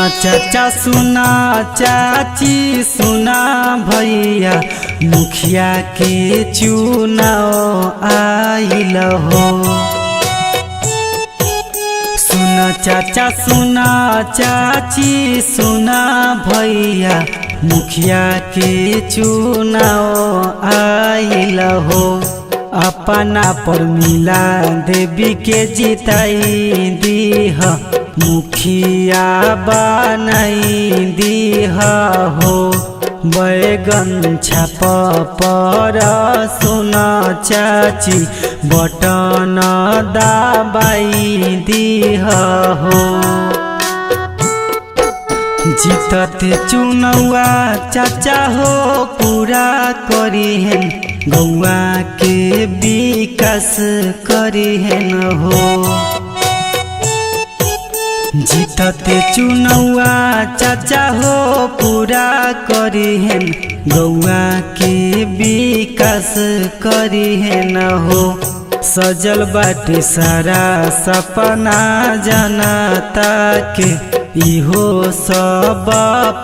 सुना चाचा सुना चाची सुना भैया मुखिया के चुनाव आइल हो। सुना चाचा सुना चाची सुना भैया मुखिया के चुनाव आइल हो। अपना पर मिला देवी के जिताई दीह मुखिया बनाई दीह हो। बैगन छाप पर सुना चाची बटन दबाई दीह हो। जीतते चुनौआ चाचा हो पूरा करी है गौआ के विकास करी है न हो। जीतते चुनौआ चाचा हो पूरा करी है गौआ के विकास करी है न हो। सजल बाटे सारा सपना जनता के इहो सब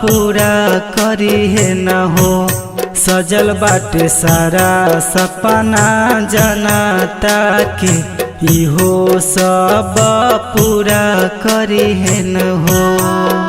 पूरा करी है न हो। सजल बाटे सारा सपना जनता के इहो सब पूरा करी है न हो।